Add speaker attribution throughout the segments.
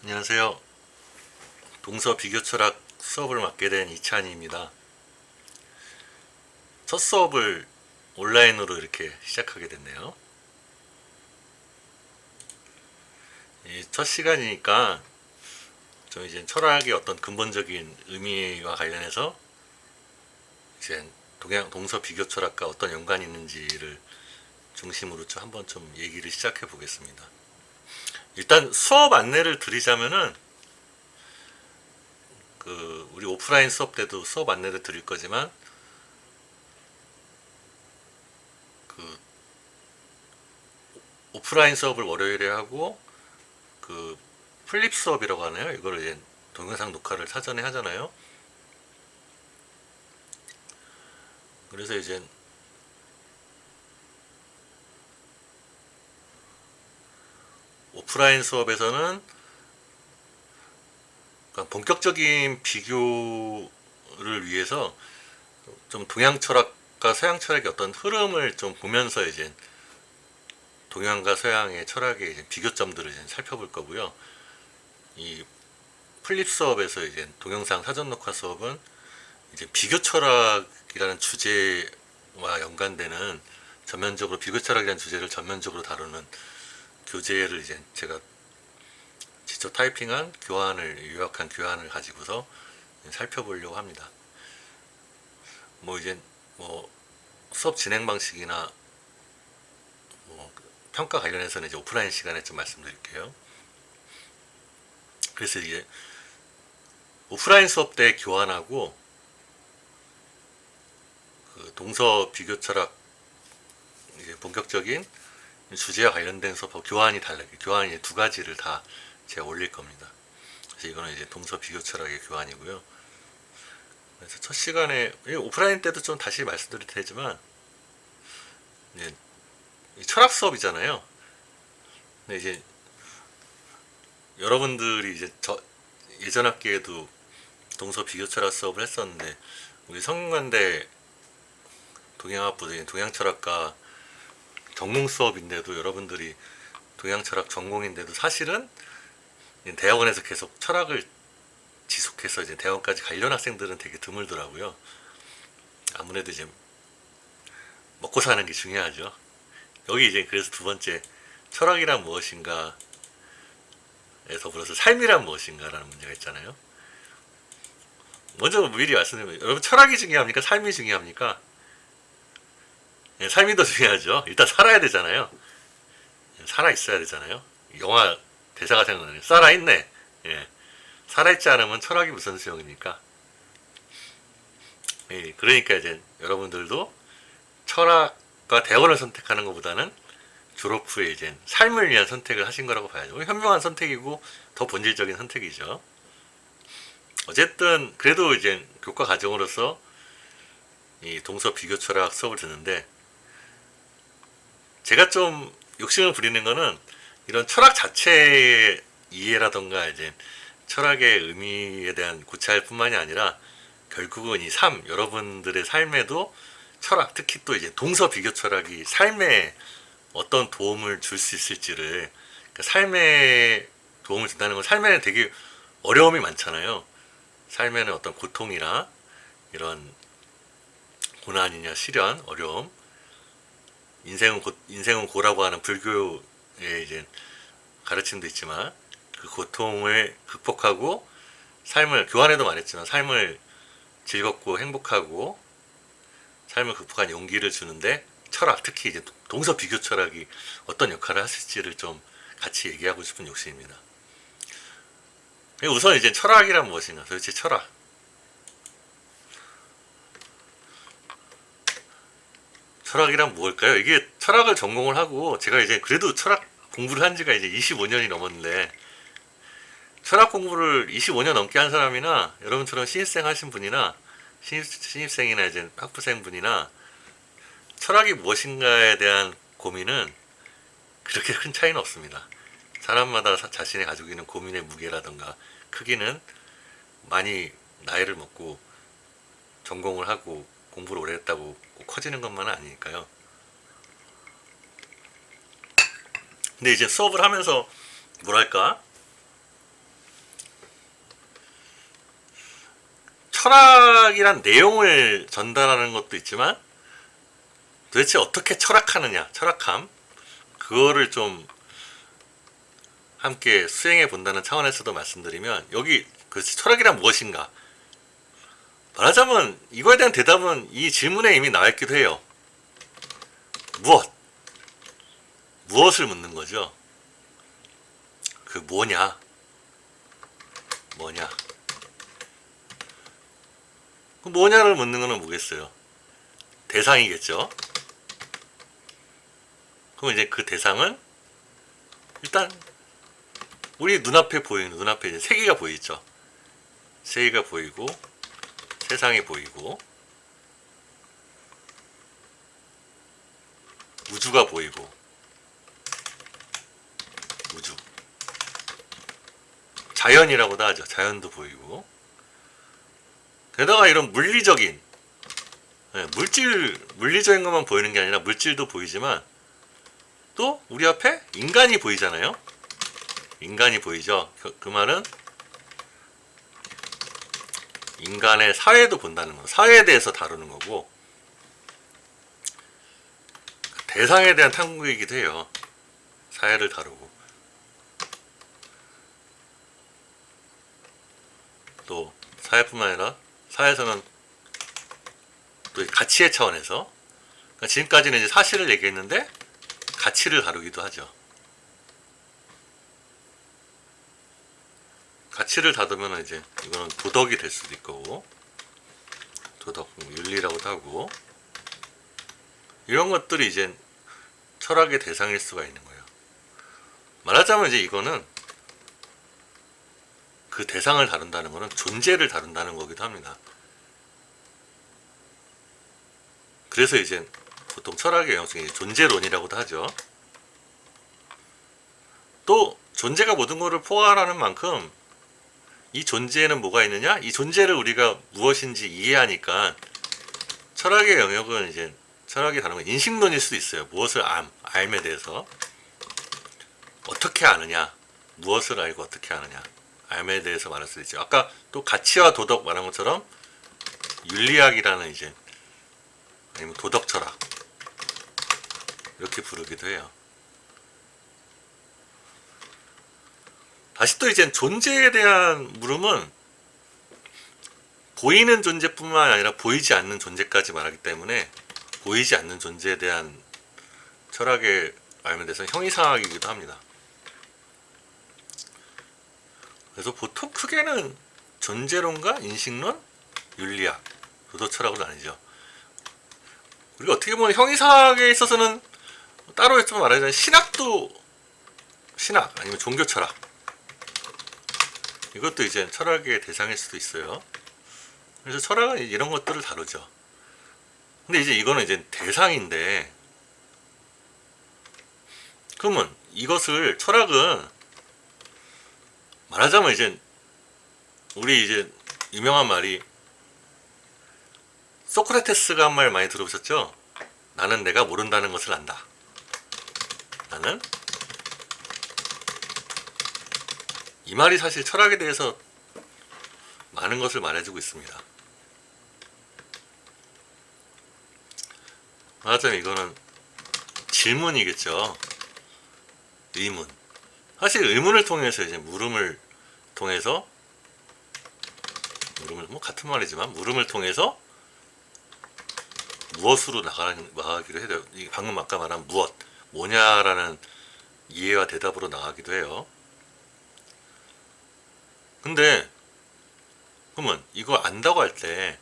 Speaker 1: 안녕하세요. 동서 비교 철학 수업을 맡게 된 이찬희입니다. 첫 수업을 온라인으로 이렇게 시작하게 됐네요. 첫 시간이니까 좀 이제 철학의 어떤 근본적인 의미와 관련해서 이제 동서 비교 철학과 어떤 연관이 있는지를 중심으로 한번 좀 얘기를 시작해 보겠습니다. 일단 수업 안내를 드리자면은 우리 오프라인 수업 때도 수업 안내를 드릴 거지만 그 오프라인 수업을 월요일에 하고 그 플립 수업이라고 하네요. 이거를 이제 동영상 녹화를 사전에 하잖아요. 그래서 이제 오프라인 수업에서는 본격적인 비교를 위해서 좀 동양 철학과 서양 철학의 어떤 흐름을 좀 보면서 이제 동양과 서양의 철학의 이제 비교점들을 이제 살펴볼 거고요. 이 플립 수업에서 이제 동영상 사전 녹화 수업은 이제 비교 철학이라는 주제와 연관되는 전면적으로 비교 철학이라는 주제를 전면적으로 다루는 교재를 이제 제가 직접 타이핑한 요약한 교환을 가지고서 살펴보려고 합니다. 이제 수업 진행 방식이나 평가 관련해서는 이제 오프라인 시간에 좀 말씀드릴게요. 그래서 이제 오프라인 수업 때 교환하고 동서 비교 철학 이제 본격적인 주제와 관련된 수업하고 교환이 달라요. 교환이 두 가지를 다 제가 올릴 겁니다. 그래서 이거는 이제 동서 비교 철학의 교환이고요. 그래서 첫 시간에 오프라인 때도 좀 다시 말씀드릴 테지만 이제 철학 수업이잖아요. 근데 이제 여러분들이 이제 예전 학기에도 동서 비교 철학 수업을 했었는데 우리 성균관대 동양학부 동양철학과 전공 수업인데도 여러분들이 동양철학 전공인데도 사실은 대학원에서 계속 철학을 지속해서 이제 대학원까지 관련 학생들은 되게 드물더라고요. 아무래도 이제 먹고 사는 게 중요하죠. 여기 이제 그래서 두 번째 철학이란 무엇인가에 더불어서 삶이란 무엇인가라는 문제가 있잖아요. 먼저 미리 말씀드리면 여러분 철학이 중요합니까? 삶이 중요합니까? 삶이 더 중요하죠. 일단 살아야 되잖아요. 살아 있어야 되잖아요. 영화 대사가 생각나네요. 살아 있네. 예. 살아 있지 않으면 철학이 무슨 소용입니까? 예. 그러니까 이제 여러분들도 철학과 대학원을 선택하는 것보다는 졸업 후에 이제 삶을 위한 선택을 하신 거라고 봐야죠. 현명한 선택이고 더 본질적인 선택이죠. 어쨌든 그래도 이제 교과 과정으로서 이 동서 비교 철학 수업을 듣는데 제가 좀 욕심을 부리는 거는 이런 철학 자체의 이해라던가 이제 철학의 의미에 대한 고찰 뿐만이 아니라 결국은 이 여러분들의 삶에도 철학, 특히 또 이제 동서 비교 철학이 삶에 어떤 도움을 줄 수 있을지를, 그러니까 삶에 도움을 준다는 건 삶에는 되게 어려움이 많잖아요. 삶에는 어떤 고통이나 이런 고난이냐 시련, 어려움, 인생은 고라고 하는 불교의 이제 가르침도 있지만 그 고통을 극복하고 교환에도 말했지만 삶을 즐겁고 행복하고 삶을 극복한 용기를 주는데 철학, 특히 이제 동서 비교 철학이 어떤 역할을 했을지를 좀 같이 얘기하고 싶은 욕심입니다. 우선 이제 철학이란 무엇인가? 도대체 철학이란 무엇일까요? 이게 철학을 전공을 하고 제가 이제 그래도 철학 공부를 한 지가 이제 25년이 넘었는데 철학 공부를 25년 넘게 한 사람이나 여러분처럼 신입생 하신 분이나 신입생이나 이제 학부생 분이나 철학이 무엇인가에 대한 고민은 그렇게 큰 차이는 없습니다. 사람마다 자신이 가지고 있는 고민의 무게라든가 크기는 많이 나이를 먹고 전공을 하고 공부를 오래 했다고 꼭 커지는 것만은 아니니까요. 근데 이제 수업을 하면서 뭐랄까 철학이란 내용을 전달하는 것도 있지만 도대체 어떻게 철학하느냐, 철학함, 그거를 좀 함께 수행해 본다는 차원에서도 말씀드리면, 여기 그 철학이란 무엇인가, 말하자면 이거에 대한 대답은 이 질문에 이미 나와 있기도 해요. 무엇을 묻는 거죠. 그 뭐냐, 그 뭐냐를 묻는 거는 뭐겠어요? 대상이겠죠. 그럼 이제 그 대상은 일단 우리 눈앞에 이제 세계가 보이죠. 세계가 보이고, 세상이 보이고, 우주가 보이고, 우주, 자연이라고도 하죠. 자연도 보이고, 게다가 이런 물리적인, 물리적인 것만 보이는 게 아니라 물질도 보이지만 또 우리 앞에 인간이 보이잖아요. 인간이 보이죠. 그 말은 인간의 사회도 본다는 거, 사회에 대해서 다루는 거고, 대상에 대한 탐구이기도 해요. 사회를 다루고, 또 사회뿐만 아니라 사회에서는 또 가치의 차원에서, 그러니까 지금까지는 이제 사실을 얘기했는데 가치를 다루기도 하죠. 가치를 다루면 이제 이거는 도덕이 될 수도 있고, 도덕, 윤리라고도 하고, 이런 것들이 이제 철학의 대상일 수가 있는 거예요. 말하자면 이제 이거는 그 대상을 다룬다는 거는 존재를 다룬다는 거기도 합니다. 그래서 이제 보통 철학의 영역이 존재론이라고도 하죠. 또 존재가 모든 것을 포괄하는 만큼 이 존재에는 뭐가 있느냐? 이 존재를 우리가 무엇인지 이해하니까 철학의 영역은 이제 철학이 다른 건 인식론일 수도 있어요. 무엇을 알에 대해서 어떻게 아느냐, 무엇을 알고 어떻게 아느냐, 알에 대해서 말할 수도 있죠. 아까 또 가치와 도덕 말한 것처럼 윤리학이라는 이제 아니면 도덕 철학 이렇게 부르기도 해요. 다시 또 이제 존재에 대한 물음은 보이는 존재뿐만 아니라 보이지 않는 존재까지 말하기 때문에 보이지 않는 존재에 대한 철학의 알면 대해서 형이상학이기도 합니다. 그래서 보통 크게는 존재론과 인식론, 윤리학, 도덕철학으로 나뉘죠. 우리가 어떻게 보면 형이상학에 있어서는 따로 좀 말하자면 신학 아니면 종교철학, 이것도 이제 철학의 대상일 수도 있어요. 그래서 철학은 이런 것들을 다루죠. 근데 이제 이거는 이제 대상인데, 그러면 이것을 철학은 말하자면 이제 우리 이제 유명한 말이 소크라테스가 한 말 많이 들어보셨죠? 나는 내가 모른다는 것을 안다. 나는 이 말이 사실 철학에 대해서 많은 것을 말해주고 있습니다. 말하자면 이거는 질문이겠죠. 의문. 사실 의문을 통해서 이제 물음을 뭐 같은 말이지만 물음을 통해서 무엇으로 나가기도 해요. 방금 아까 말한 뭐냐라는 이해와 대답으로 나가기도 해요. 근데 그러면 이거 안다고 할 때,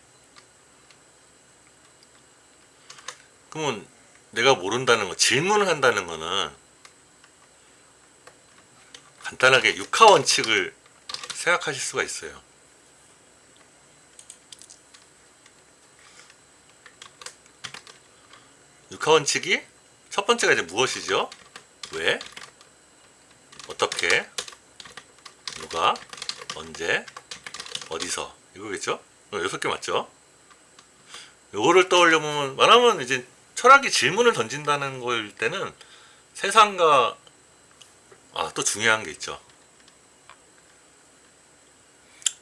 Speaker 1: 그러면 내가 모른다는 거, 질문을 한다는 거는 간단하게 육하 원칙을 생각하실 수가 있어요. 육하 원칙이 첫 번째가 이제 무엇이죠? 왜? 어떻게? 누가? 언제? 어디서? 이거겠죠? 6개 맞죠? 요거를 떠올려보면, 말하면 이제 철학이 질문을 던진다는 거일 때는 세상과, 또 중요한 게 있죠.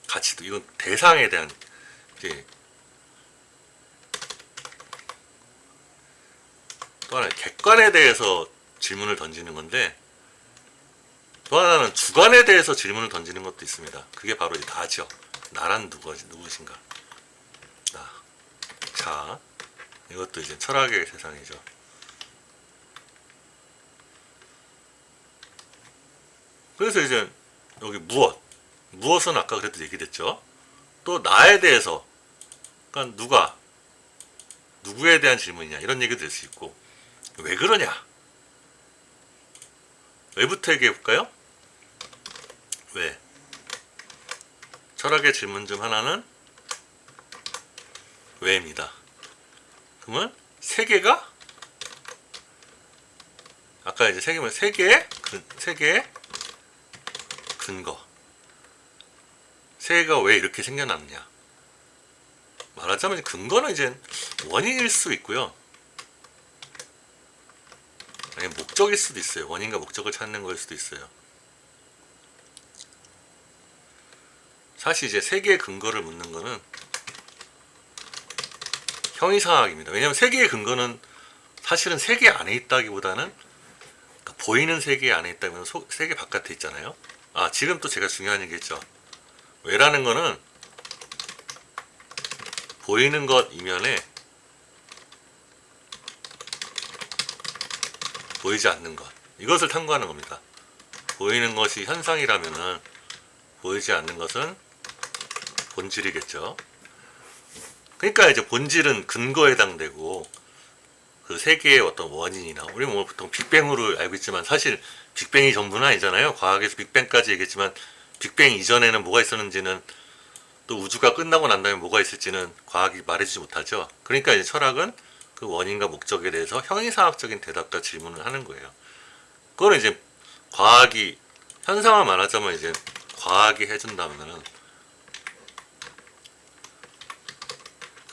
Speaker 1: 가치도, 이건 대상에 대한 이제 또 하나 객관에 대해서 질문을 던지는 건데, 또 하나는 주관에 대해서 질문을 던지는 것도 있습니다. 그게 바로 나죠. 나란 누구신가? 나. 자, 이것도 이제 철학의 세상이죠. 그래서 이제 여기 무엇은 아까 그래도 얘기됐죠. 또 나에 대해서, 그러니까 누구에 대한 질문이냐 이런 얘기도 될 수 있고, 왜 그러냐? 왜부터 얘기해 볼까요? 왜? 철학의 질문 중 하나는 왜입니다. 그러면 세계가 아까 이제 세계면 세계의 근거. 세계가 왜 이렇게 생겨났느냐? 말하자면 근거는 이제 원인일 수 있고요. 아니 목적일 수도 있어요. 원인과 목적을 찾는 거일 수도 있어요. 사실 이제 세계의 근거를 묻는 거는 형이상학입니다. 왜냐하면 세계의 근거는 사실은 세계 안에 있다기보다는, 그러니까 보이는 세계 안에 있다면 세계 바깥에 있잖아요. 아, 지금 또 제가 중요한 얘기했죠. 왜라는 거는 보이는 것 이면에 보이지 않는 것, 이것을 탐구하는 겁니다. 보이는 것이 현상이라면은 보이지 않는 것은 본질이겠죠. 그러니까 이제 본질은 근거에 해당되고, 그 세계의 어떤 원인이나, 우리 뭐 보통 빅뱅으로 알고 있지만 사실 빅뱅이 전부는 아니잖아요. 과학에서 빅뱅까지 얘기했지만 빅뱅 이전에는 뭐가 있었는지는, 또 우주가 끝나고 난 다음에 뭐가 있을지는 과학이 말해주지 못하죠. 그러니까 이제 철학은 그 원인과 목적에 대해서 형이상학적인 대답과 질문을 하는 거예요. 그거는 이제 과학이, 현상을 말하자면 이제 과학이 해준다면은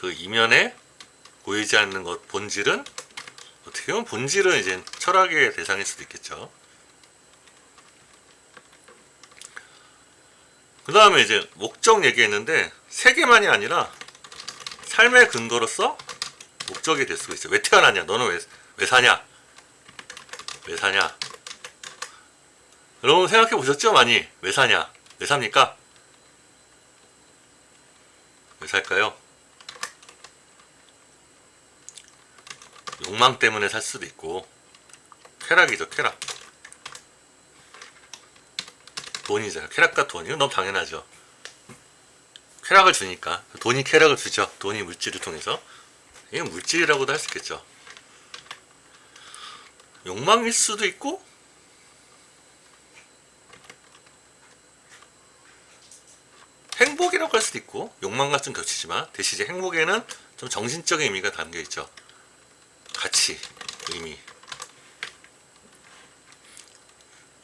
Speaker 1: 그 이면에 보이지 않는 것, 본질은, 어떻게 보면 본질은 이제 철학의 대상일 수도 있겠죠. 그 다음에 이제 목적 얘기했는데, 세계만이 아니라 삶의 근거로서 목적이 될 수가 있어요. 왜 태어났냐? 너는 왜 사냐? 왜 사냐? 여러분 생각해 보셨죠? 많이. 왜 사냐? 왜 삽니까? 왜 살까요? 욕망 때문에 살 수도 있고, 쾌락이죠, 쾌락. 돈이잖아요. 쾌락과 돈. 이건 너무 당연하죠. 쾌락을 주니까. 돈이 쾌락을 주죠. 돈이 물질을 통해서. 이건 물질이라고도 할 수 있겠죠. 욕망일 수도 있고, 행복이라고 할 수도 있고, 욕망과 좀 겹치지만, 대신 이제 행복에는 좀 정신적인 의미가 담겨 있죠. 가치, 의미.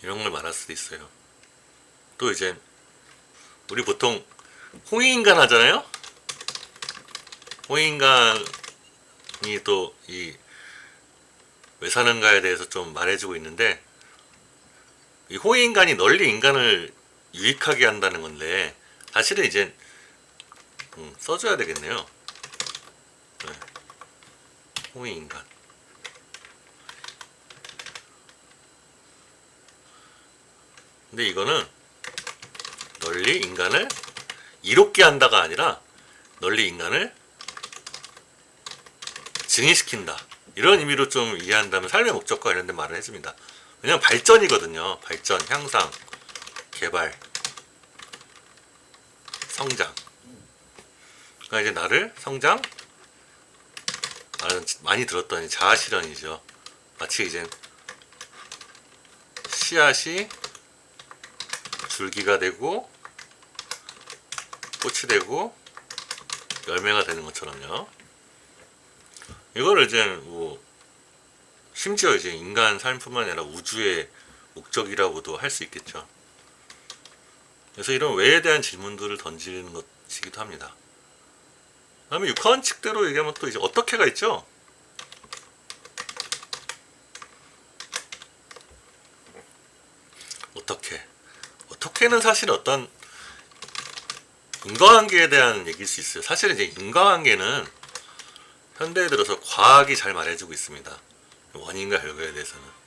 Speaker 1: 이런 걸 말할 수도 있어요. 또 이제, 우리 보통 홍익인간 하잖아요? 홍익인간이 또 왜 사는가에 대해서 좀 말해주고 있는데, 이 홍익인간이 널리 인간을 유익하게 한다는 건데, 사실은 이제 써줘야 되겠네요. 네. 홍익인간. 근데 이거는 널리 인간을 이롭게 한다가 아니라 널리 인간을 증의시킨다, 이런 의미로 좀 이해한다면 삶의 목적과 관련된 말을 해줍니다. 왜냐면 발전이거든요. 발전, 향상, 개발, 성장. 그러니까 이제 나를 성장, 많이 들었던 자아실현이죠. 마치 이제 씨앗이 줄기가 되고 꽃이 되고 열매가 되는 것처럼요. 이거를 이제 뭐 심지어 이제 인간 삶뿐만 아니라 우주의 목적이라고도 할 수 있겠죠. 그래서 이런 왜에 대한 질문들을 던지는 것이기도 합니다. 그 다음에 육하원 측대로 얘기하면 또 이제 어떻게가 있죠. 어떻게는 사실 어떤 인과관계에 대한 얘기일 수 있어요. 사실은 이제 인과관계는 현대에 들어서 과학이 잘 말해주고 있습니다. 원인과 결과에 대해서는.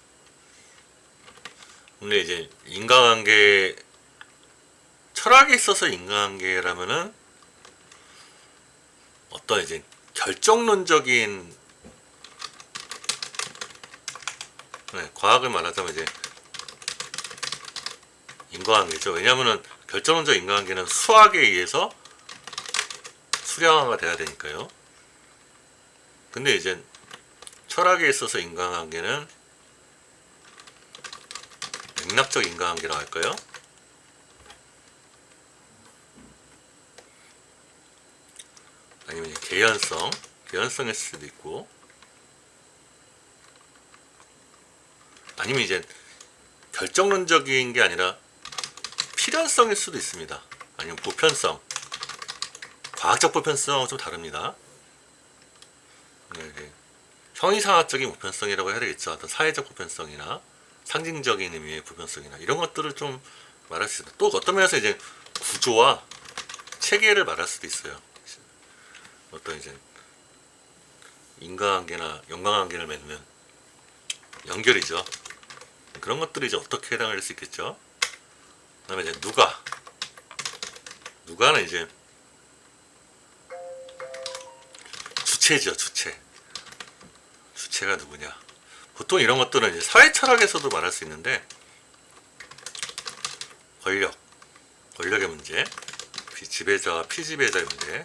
Speaker 1: 근데 이제 인과관계, 철학에 있어서 인과관계라면은 어떤 이제 결정론적인, 과학을 말하자면 이제 인과관계죠. 왜냐하면은 결정론적 인과관계는 수학에 의해서 수량화가 돼야 되니까요. 근데 이제 철학에 있어서 인과관계는 맥락적 인과관계라고 할까요? 아니면 개연성일 수도 있고, 아니면 이제 결정론적인 게 아니라 필연성일 수도 있습니다. 아니면 보편성, 과학적 보편성은 좀 다릅니다. 네. 형이상학적인 보편성이라고 해야 되겠죠. 어떤 사회적 보편성이나 상징적인 의미의 보편성이나 이런 것들을 좀 말할 수 있습니다. 또 어떤 면에서 이제 구조와 체계를 말할 수도 있어요. 어떤 이제 인과관계나 연관관계를 맺는 연결이죠. 그런 것들이 이제 어떻게 해당할 수 있겠죠. 그 다음에 이제 누가는 이제 주체죠. 주체가 누구냐. 보통 이런 것들은 이제 사회 철학에서도 말할 수 있는데, 권력의 문제, 지배자와 피지배자의 문제,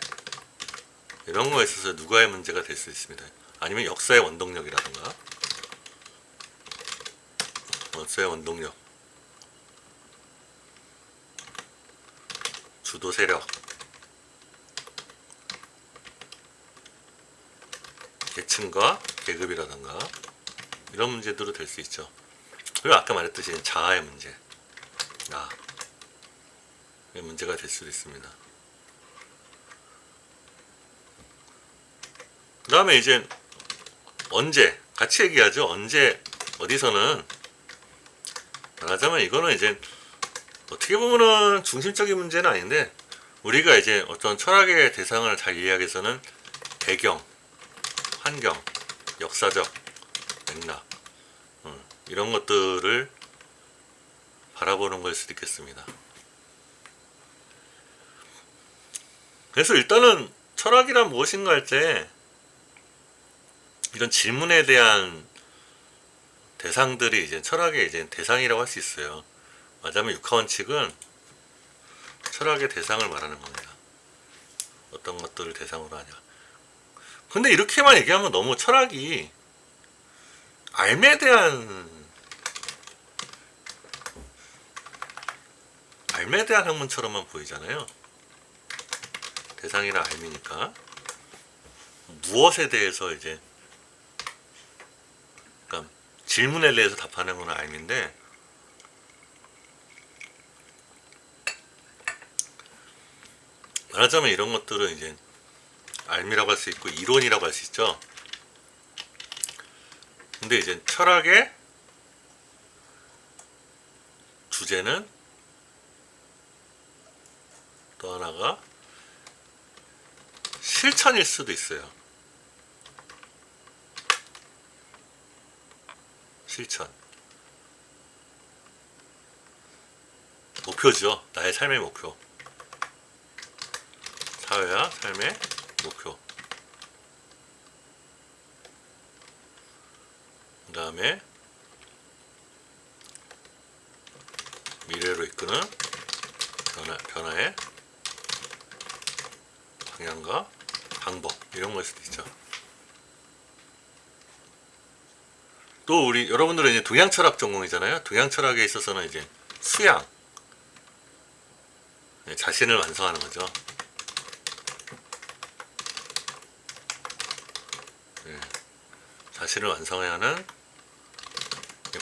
Speaker 1: 이런 거에 있어서 누가의 문제가 될 수 있습니다. 아니면 역사의 원동력이라든가, 역사의 원동력, 주도 세력, 계층과 계급이라든가 이런 문제들도 될 수 있죠. 그리고 아까 말했듯이 자아의 문제, 나의 문제가 될 수도 있습니다. 그 다음에 이제 언제, 같이 얘기하죠. 언제, 어디서는 말하자면 이거는 이제 어떻게 보면은 중심적인 문제는 아닌데, 우리가 이제 어떤 철학의 대상을 잘 이해하기 위해서는 배경, 환경, 역사적 맥락, 이런 것들을 바라보는 걸 수도 있겠습니다. 그래서 일단은 철학이란 무엇인가 할 때 이런 질문에 대한 대상들이 이제 철학의 이제 대상이라고 할 수 있어요. 말하자면 육하원칙은 철학의 대상을 말하는 겁니다. 어떤 것들을 대상으로 하냐. 근데 이렇게만 얘기하면 너무 철학이 삶에 대한 학문처럼만 보이잖아요. 대상이라 삶이니까 무엇에 대해서 이제, 그러니까 질문에 대해서 답하는 건 삶인데, 말하자면 이런 것들은 이제 삶이라고 할 수 있고 이론이라고 할 수 있죠. 근데 이제 철학의 주제는 또 하나가 실천일 수도 있어요. 실천. 목표죠. 나의 삶의 목표. 사회와 삶의 목표. 그 다음에 미래로 이끄는 변화의 방향과 방법, 이런 걸 수도 있죠. 또 우리 여러분들은 이제 동양철학 전공이잖아요. 동양철학에 있어서는 이제 수양, 자신을 완성하는 거죠. 자신을 완성해야 하는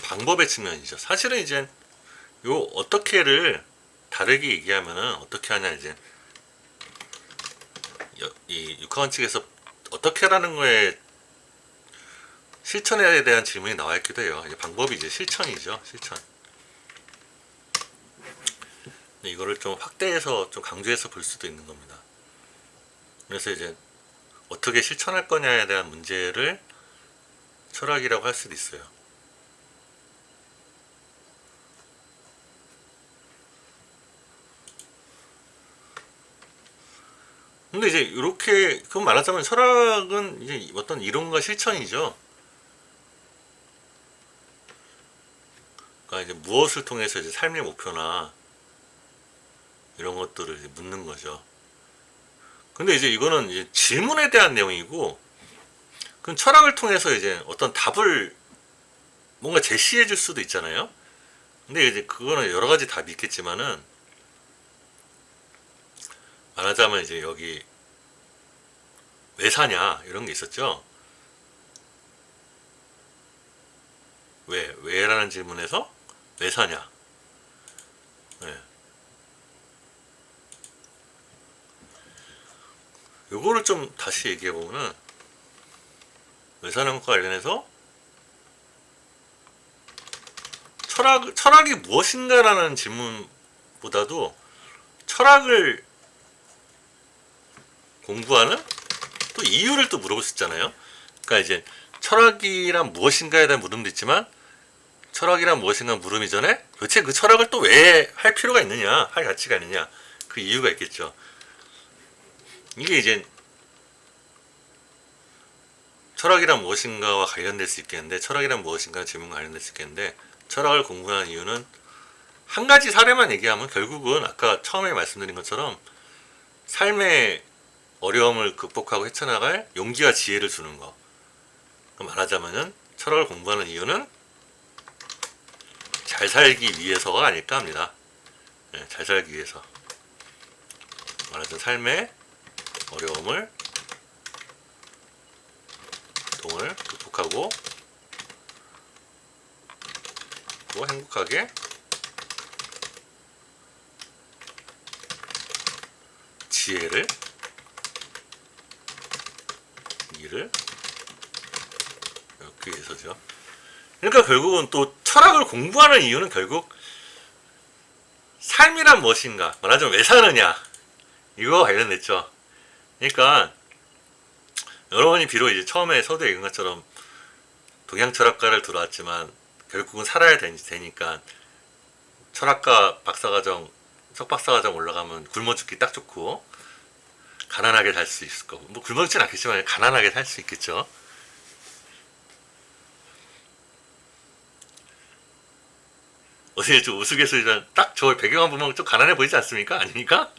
Speaker 1: 방법의 측면이죠. 사실은 이제 요 어떻게를 다르게 얘기하면은 어떻게 하냐, 이제 이 육하원칙에서 어떻게라는 거에 실천에 대한 질문이 나와 있기도 해요. 이제 방법이 이제 실천이죠. 실천. 이거를 좀 확대해서 좀 강조해서 볼 수도 있는 겁니다. 그래서 이제 어떻게 실천할 거냐에 대한 문제를 철학이라고 할 수도 있어요. 근데 이제 이렇게 그건 말하자면 철학은 이제 어떤 이론과 실천이죠. 그러니까 이제 무엇을 통해서 이제 삶의 목표나 이런 것들을 이제 묻는 거죠. 근데 이제 이거는 이제 질문에 대한 내용이고, 그럼 철학을 통해서 이제 어떤 답을 뭔가 제시해 줄 수도 있잖아요. 근데 이제 그거는 여러 가지 답이 있겠지만은, 말하자면 이제 여기 왜 사냐 이런 게 있었죠. 왜라는 질문에서 왜 사냐. 네. 요거를 좀 다시 얘기해 보면은, 왜 사는 것과 관련해서 철학이 무엇인가라는 질문보다도 철학을 공부하는 또 이유를 또 물어볼 수 있잖아요. 그러니까 이제 철학이란 무엇인가에 대한 물음도 있지만, 철학이란 무엇인가 물음 이전에 도대체 그 철학을 또 왜 할 필요가 있느냐, 할 가치가 있느냐, 그 이유가 있겠죠. 이게 이제 철학이란 무엇인가와 관련될 수 있겠는데, 철학이란 무엇인가 질문과 관련될 수 있겠는데, 철학을 공부하는 이유는 한 가지 사례만 얘기하면 결국은 아까 처음에 말씀드린 것처럼 삶의 어려움을 극복하고 헤쳐나갈 용기와 지혜를 주는 거. 말하자면은 철학을 공부하는 이유는 잘 살기 위해서가 아닐까 합니다. 네, 잘 살기 위해서. 말하자면 삶의 어려움을 극복하고 또 행복하게 지혜를 이를 얻기 위해서죠. 그러니까 결국은 또 철학을 공부하는 이유는 결국 삶이란 무엇인가, 말하자면 왜 사느냐, 이거와 관련됐죠. 그러니까 여러분이 비록 이제 처음에 서두에 얘기한 것처럼 동양 철학과를 들어왔지만 결국은 살아야 되니까 철학과 박사과정, 석박사과정 올라가면 굶어 죽기 딱 좋고 가난하게 살 수 있을 거고, 뭐 굶어 죽진 않겠지만 가난하게 살 수 있겠죠. 어떻게 좀 우스갯소리지만 딱 저걸 배경만 보면 좀 가난해 보이지 않습니까? 아닙니까?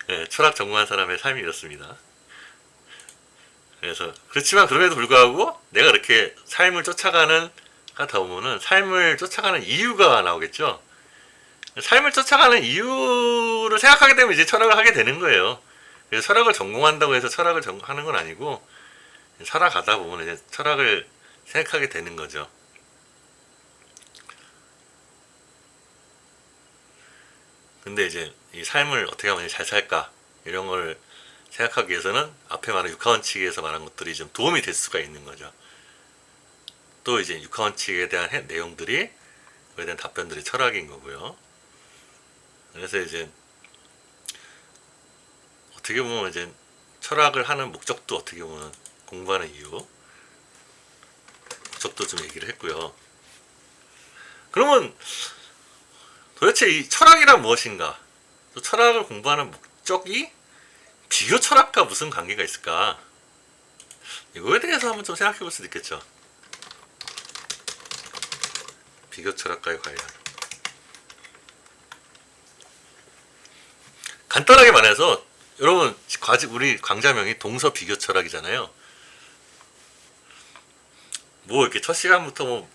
Speaker 1: 네, 철학 전공한 사람의 삶이 이렇습니다. 그래서 그렇지만 그럼에도 불구하고 내가 이렇게 삶을 쫓아가는 하다 보면은 삶을 쫓아가는 이유가 나오겠죠. 삶을 쫓아가는 이유를 생각하게 되면 이제 철학을 하게 되는 거예요. 그래서 철학을 전공한다고 해서 철학을 하는 건 아니고, 살아가다 보면 이제 철학을 생각하게 되는 거죠. 근데 이제 이 삶을 어떻게 하면 잘 살까, 이런 걸 생각하기 위해서는 앞에 말한 육하원칙에서 말한 것들이 좀 도움이 될 수가 있는 거죠. 또 이제 육하원칙에 대한 내용들이, 그에 대한 답변들이 철학인 거고요. 그래서 이제 어떻게 보면 이제 철학을 하는 목적도 어떻게 보면 공부하는 이유, 목적도 좀 얘기를 했고요. 그러면 도대체 이 철학이란 무엇인가? 또 철학을 공부하는 목적이 비교 철학과 무슨 관계가 있을까? 이거에 대해서 한번 좀 생각해 볼 수도 있겠죠. 비교 철학과의 관련. 간단하게 말해서 여러분, 우리 강좌명이 동서 비교 철학이잖아요. 뭐 이렇게 첫 시간부터 뭐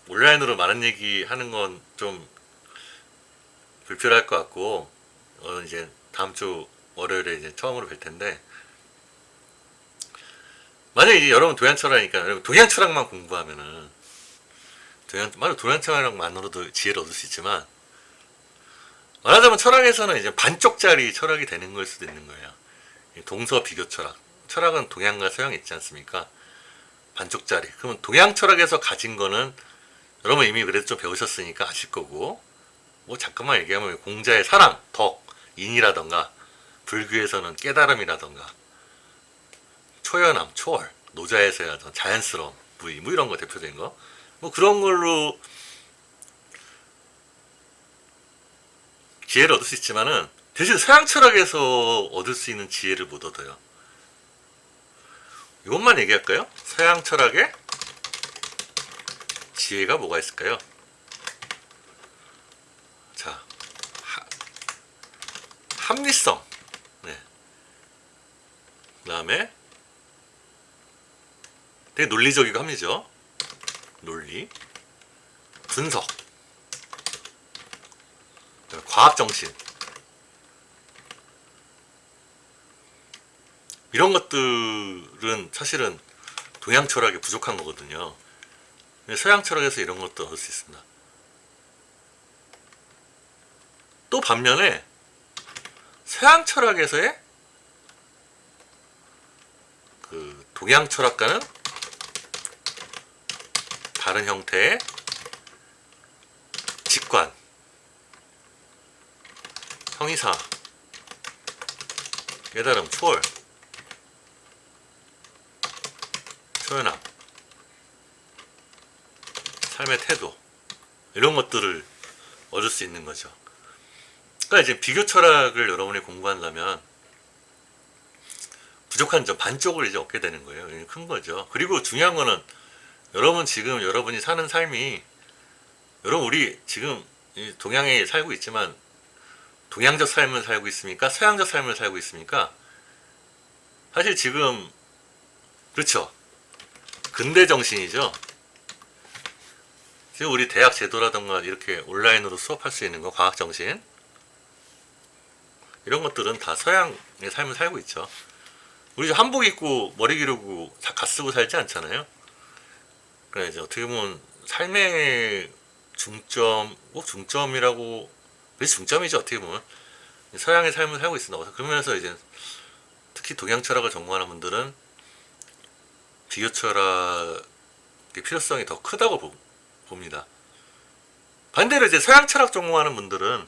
Speaker 1: 온라인으로 많은 얘기 하는 건 좀 불필요할 것 같고, 이제 다음 주 월요일에 이제 처음으로 뵐 텐데, 만약에 이제 여러분 동양 철학이니까 여러분 동양 철학만 공부하면은 동양 철학만으로도 지혜를 얻을 수 있지만, 말하자면 철학에서는 이제 반쪽짜리 철학이 되는 걸 수도 있는 거예요. 동서 비교 철학. 철학은 동양과 서양이 있지 않습니까? 반쪽짜리. 그러면 동양 철학에서 가진 거는 여러분 이미 그래도 좀 배우셨으니까 아실 거고, 뭐 잠깐만 얘기하면 공자의 사랑, 덕, 인이라던가, 불교에서는 깨달음이라던가, 초연함, 초월, 노자에서야 자연스러움, 무의, 뭐 이런 거 대표적인 거, 뭐 그런 걸로 지혜를 얻을 수 있지만은 대신 서양 철학에서 얻을 수 있는 지혜를 못 얻어요. 이것만 얘기할까요? 서양 철학의 지혜가 뭐가 있을까요? 자, 합리성. 네. 그 다음에 되게 논리적이고 합리죠. 논리, 분석, 과학정신, 이런 것들은 사실은 동양 철학에 부족한 거거든요. 서양 철학에서 이런 것도 얻을 수 있습니다. 또 반면에 서양 철학에서의 그 동양 철학과는 다른 형태의 직관, 형이사, 깨달음, 초월, 초연함, 삶의 태도, 이런 것들을 얻을 수 있는 거죠. 그러니까 이제 비교 철학을 여러분이 공부한다면 부족한 점 반쪽을 이제 얻게 되는 거예요. 큰 거죠. 그리고 중요한 거는 여러분 지금 여러분이 사는 삶이, 여러분 우리 지금 동양에 살고 있지만 동양적 삶을 살고 있습니까? 서양적 삶을 살고 있습니까? 사실 지금 그렇죠. 근대 정신이죠. 지금 우리 대학 제도라던가 이렇게 온라인으로 수업할 수 있는 거, 과학 정신, 이런 것들은 다 서양의 삶을 살고 있죠. 우리 한복 입고 머리 기르고 다 갓 쓰고 살지 않잖아요. 그래 이제 어떻게 보면 삶의 중점, 꼭 중점이라고, 그게 중점이죠. 어떻게 보면 서양의 삶을 살고 있습니다. 그러면서 이제 특히 동양 철학을 전공하는 분들은 비교 철학의 필요성이 더 크다고 봅니다. 반대로 이제 서양 철학 전공하는 분들은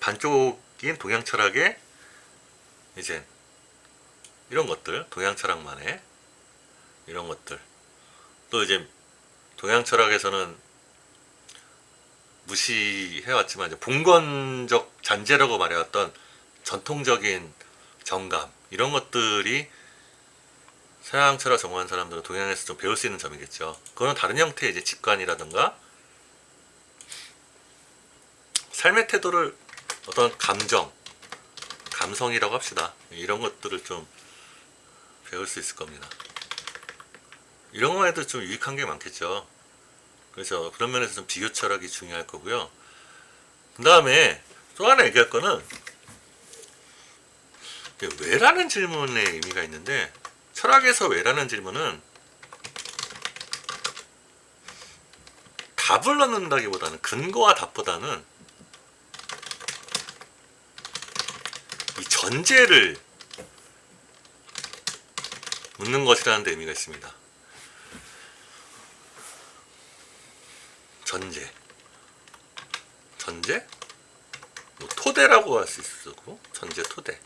Speaker 1: 반쪽인 동양 철학의 이제 이런 것들, 동양 철학만의 이런 것들, 또 이제 동양 철학에서는 무시해왔지만 이제 봉건적 잔재라고 말해왔던 전통적인 정감, 이런 것들이 서양 철학 전공한 사람들은 동양에서 좀 배울 수 있는 점이겠죠. 그거는 다른 형태의 이제 직관이라든가 삶의 태도를, 어떤 감정, 감성이라고 합시다. 이런 것들을 좀 배울 수 있을 겁니다. 이런 것만 해도 좀 유익한 게 많겠죠. 그래서 그런 면에서 좀 비교 철학이 중요할 거고요. 그 다음에 또 하나 얘기할 거는 왜라는 질문에 의미가 있는데, 철학에서 왜라는 질문은 답을 넣는다기보다는, 근거와 답보다는 이 전제를 묻는 것이라는 데 의미가 있습니다. 전제, 뭐 토대라고 할 수 있을 거고, 전제, 토대.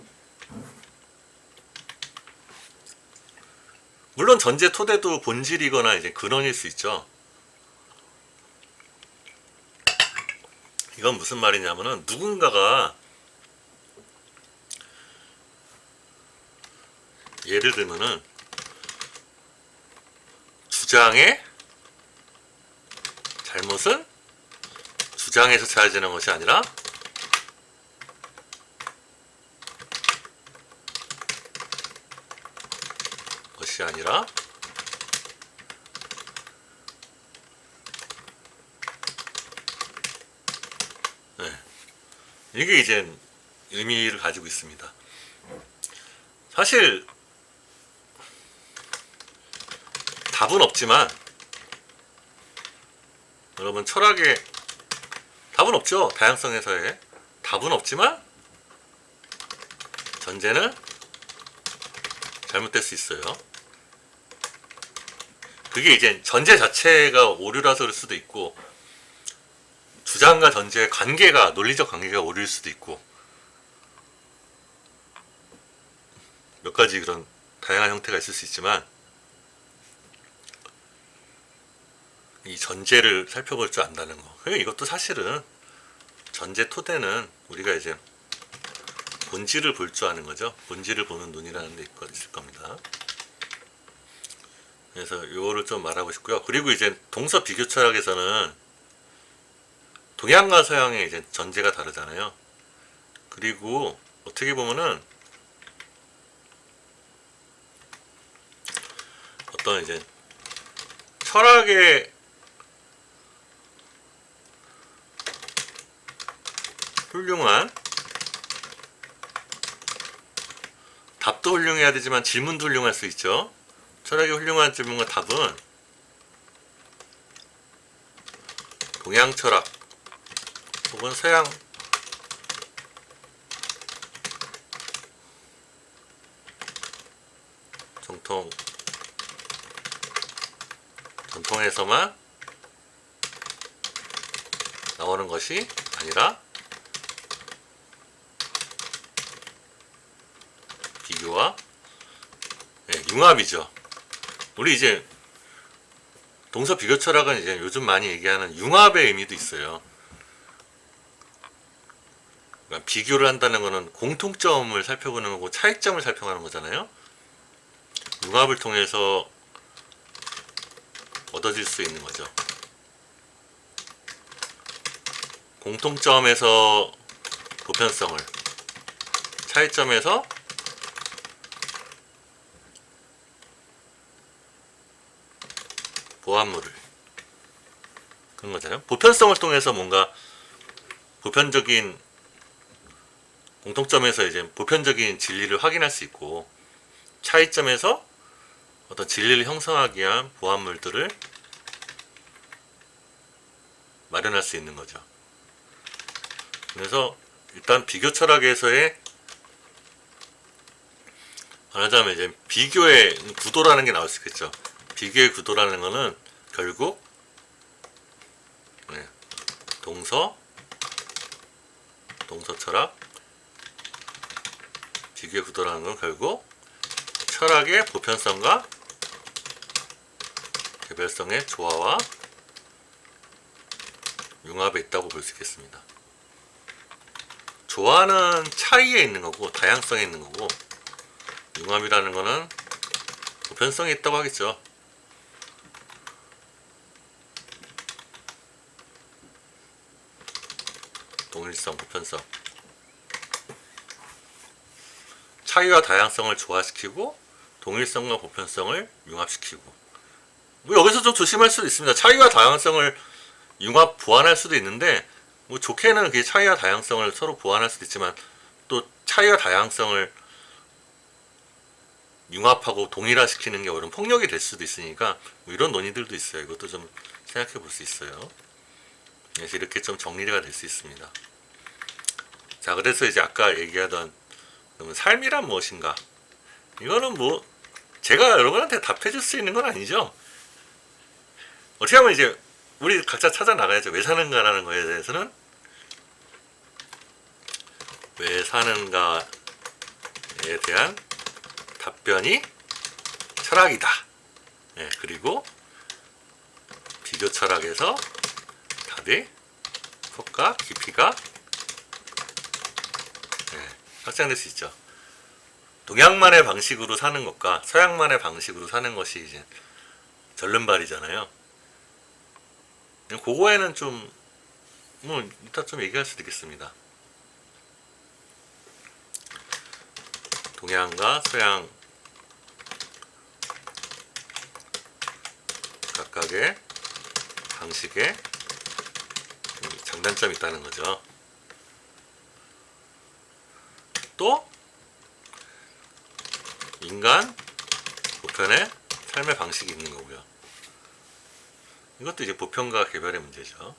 Speaker 1: 물론 전제, 토대도 본질이거나 이제 근원일 수 있죠. 이건 무슨 말이냐면은, 누군가가 예를 들면은 주장의 잘못은 주장에서 찾아지는 것이 아니라 네. 이게 이제 의미를 가지고 있습니다. 사실 답은 없지만, 여러분 철학에 답은 없죠. 다양성에서의 답은 없지만 전제는 잘못될 수 있어요. 그게 이제 전제 자체가 오류라서 그럴 수도 있고, 주장과 전제의 관계가, 논리적 관계가 오릴 수도 있고, 몇 가지 그런 다양한 형태가 있을 수 있지만, 이 전제를 살펴볼 줄 안다는 거. 이것도 사실은 전제 토대는 우리가 이제 본질을 볼 줄 아는 거죠. 본질을 보는 눈이라는 데 있을 겁니다. 그래서 이거를 좀 말하고 싶고요. 그리고 이제 동서 비교 철학에서는 동양과 서양의 이제 전제가 다르잖아요. 그리고 어떻게 보면은 어떤 이제 철학의 훌륭한, 답도 훌륭해야 되지만 질문도 훌륭할 수 있죠. 철학의 훌륭한 질문과 답은 동양 철학 혹은 서양 전통에서만 나오는 것이 아니라 비교와 융합이죠. 우리 이제 동서 비교 철학은 이제 요즘 많이 얘기하는 융합의 의미도 있어요. 그러니까 비교를 한다는 것은 공통점을 살펴보는 거고 차이점을 살펴가는 거잖아요. 융합을 통해서 얻어질 수 있는 거죠. 공통점에서 보편성을, 차이점에서 보완물을, 그런 거잖아요. 보편성을 통해서 뭔가 보편적인 공통점에서 이제 보편적인 진리를 확인할 수 있고, 차이점에서 어떤 진리를 형성하기 위한 보완물들을 마련할 수 있는 거죠. 그래서 일단 비교 철학에서의 말하자면 이제 비교의 구도라는 게 나올 수 있겠죠. 비교의 구도라는 거는 결국 동서 철학, 비교의 구도라는 건 결국 철학의 보편성과 개별성의 조화와 융합에 있다고 볼 수 있겠습니다. 조화는 차이에 있는 거고 다양성에 있는 거고, 융합이라는 거는 보편성에 있다고 하겠죠. 동일성, 보편성. 차이와 다양성을 조화시키고 동일성과 보편성을 융합시키고, 뭐 여기서 좀 조심할 수도 있습니다. 차이와 다양성을 융합 보완할 수도 있는데, 뭐 좋게는 그 차이와 다양성을 서로 보완할 수도 있지만, 또 차이와 다양성을 융합하고 동일화시키는 게 오히려 폭력이 될 수도 있으니까, 뭐 이런 논의들도 있어요. 이것도 좀 생각해 볼 수 있어요. 그래서 이렇게 좀 정리가 될 수 있습니다. 자, 그래서 이제 아까 얘기하던 삶이란 무엇인가? 이거는 뭐 제가 여러분한테 답해 줄 수 있는 건 아니죠. 어떻게 하면 이제 우리 각자 찾아 나가야죠. 왜 사는가라는 거에 대해서는 왜 사는가에 대한 답변이 철학이다. 그리고 비교 철학에서 답의 폭과 깊이가 확장될 수 있죠. 동양만의 방식으로 사는 것과 서양만의 방식으로 사는 것이 이제 절름발이잖아요. 그거에는 좀 뭐 이따 좀 얘기할 수도 있겠습니다. 동양과 서양 각각의 방식에 장단점이 있다는 거죠. 또 인간 보편의 삶의 방식이 있는 거고요. 이것도 이제 보편과 개별의 문제죠.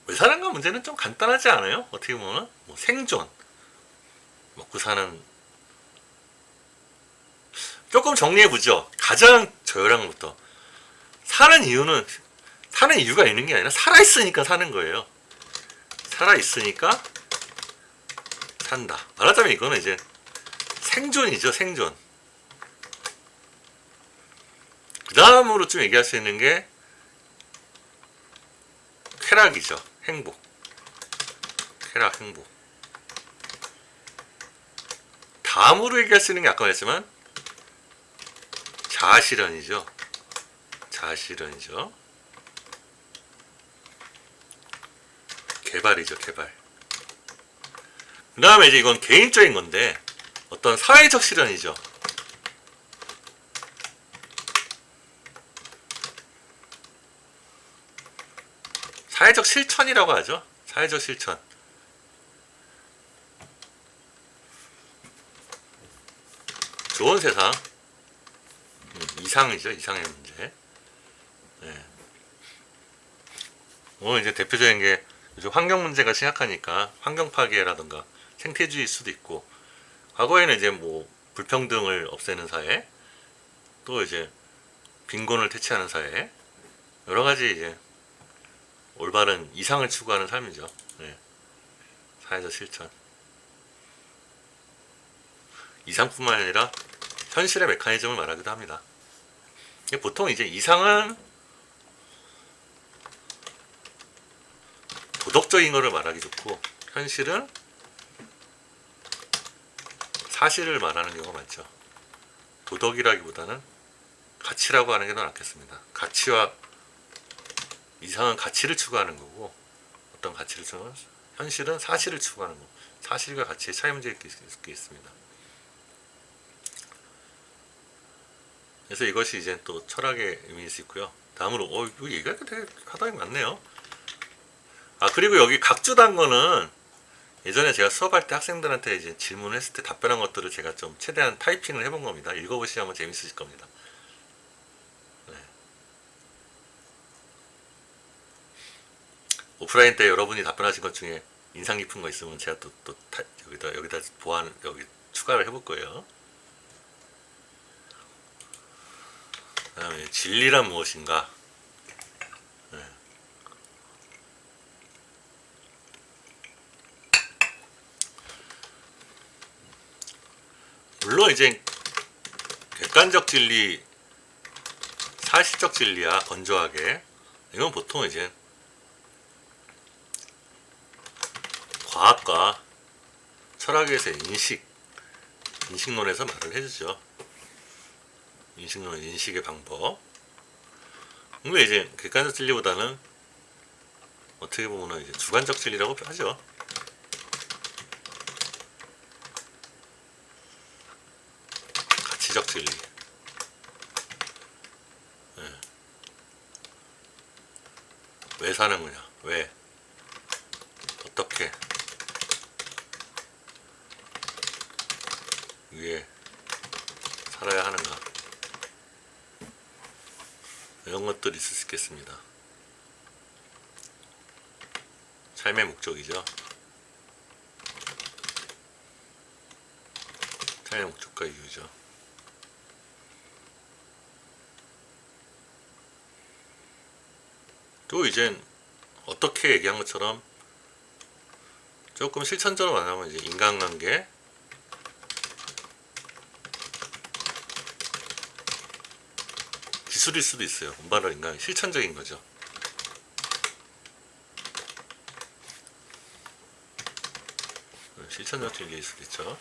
Speaker 1: 왜 사는가 문제는 좀 간단하지 않아요? 어떻게 보면 뭐 생존, 먹고 사는. 조금 정리해 보죠. 가장 저열한 것부터. 사는 이유는 사는 이유가 있는 게 아니라 살아있으니까 사는 거예요. 살아있으니까 산다. 말하자면 이거는 이제 생존이죠, 생존. 그 다음으로 좀 얘기할 수 있는 게 쾌락이죠. 행복. 쾌락, 행복. 다음으로 얘기할 수 있는 게 아까 말했지만 자아실현이죠. 자아실현이죠. 개발이죠, 개발. 그 다음에 이제 이건 개인적인 건데 어떤 사회적 실현이죠. 사회적 실천이라고 하죠. 사회적 실천. 좋은 세상. 이상이죠. 이상의 문제. 네. 오늘 이제 대표적인 게 요즘 환경 문제가 심각하니까 환경 파괴라든가 생태주의일 수도 있고, 과거에는 이제 뭐 불평등을 없애는 사회, 또 이제 빈곤을 퇴치하는 사회, 여러 가지 이제 올바른 이상을 추구하는 삶이죠. 네. 사회적 실천. 이상뿐만 아니라 현실의 메커니즘을 말하기도 합니다. 보통 이제 이상은 도덕적인 거를 말하기 좋고, 현실은 사실을 말하는 경우가 많죠. 도덕이라기보다는 가치라고 하는 게 더 낫겠습니다. 가치와 이상은 가치를 추구하는 거고, 어떤 가치를 추구하는, 현실은 사실을 추구하는 거고, 사실과 가치의 차이 문제가 있습니다. 그래서 이것이 이제 또 철학의 의미일 수 있고요. 다음으로 이거 얘기가 되게 하다가 많네요. 아, 그리고 여기 각주단 거는 예전에 제가 수업할 때 학생들한테 이제 질문을 했을 때 답변한 것들을 제가 좀 최대한 타이핑을 해본 겁니다. 읽어보시면 재밌으실 겁니다. 네. 오프라인 때 여러분이 답변하신 것 중에 인상 깊은 거 있으면 제가 또 여기다 보완, 여기 추가를 해볼 거예요. 그 다음에 진리란 무엇인가? 네. 물론 이제 객관적 진리, 사실적 진리야 건조하게, 이건 보통 이제 과학과 철학에서의 인식론에서 말을 해주죠. 인식론, 인식의 방법. 근데 이제 객관적 진리보다는 어떻게 보면 이제 주관적 진리라고 하죠. 가치적 진리. 네. 왜 사는 거냐? 왜? 어떻게? 위에 살아야 하는가? 이런 것들이 있을 수 있겠습니다. 삶의 목적이죠. 삶의 목적과 이유죠. 또 이젠 어떻게 얘기한 것처럼 조금 실천적으로 말하면 이제 인간관계, 기술일 수도 있어요. 운반을 인간 실천적인 거죠. 실천적 진리일 수도 있죠.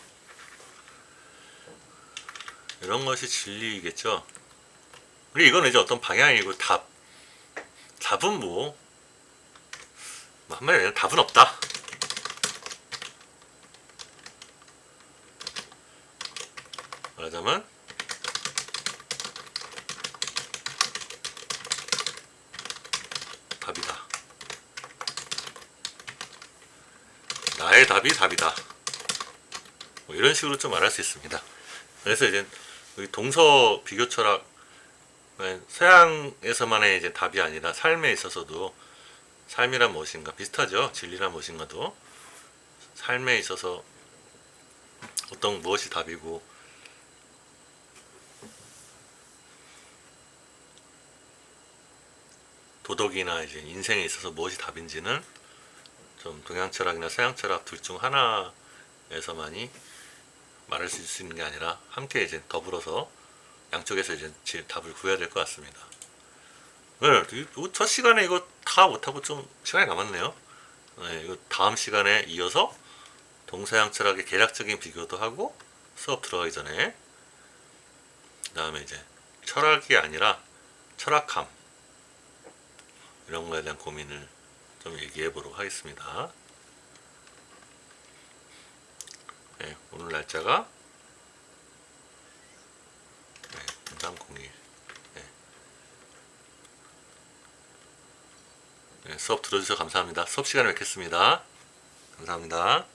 Speaker 1: 이런 것이 진리이겠죠. 그리고 이건 이제 어떤 방향이고 답은 한마디로 답은 없다. 말하자면 답이다. 나의 답이 답이다. 뭐 이런 식으로 좀 말할 수 있습니다. 그래서 이제 동서 비교 철학, 서양에서만의 이제 답이 아니라 삶에 있어서도 삶이란 무엇인가 비슷하죠. 진리란 무엇인가도 삶에 있어서 어떤 무엇이 답이고, 도덕이나 이제 인생에 있어서 무엇이 답인지는 좀 동양 철학이나 서양 철학 둘 중 하나에서만이 말할 수 있는 게 아니라 함께 이제 더불어서 양쪽에서 이제 답을 구해야 될 것 같습니다. 네, 첫 시간에 이거 다 못하고 좀 시간이 남았네요. 네, 이거 다음 시간에 이어서 동서양 철학의 개략적인 비교도 하고 수업 들어가기 전에 그 다음에 이제 철학이 아니라 철학함 이런 거에 대한 고민을 좀 얘기해 보도록 하겠습니다. 네, 오늘 날짜가 0302. 네. 네, 수업 들어주셔서 감사합니다. 수업 시간에 뵙겠습니다. 감사합니다.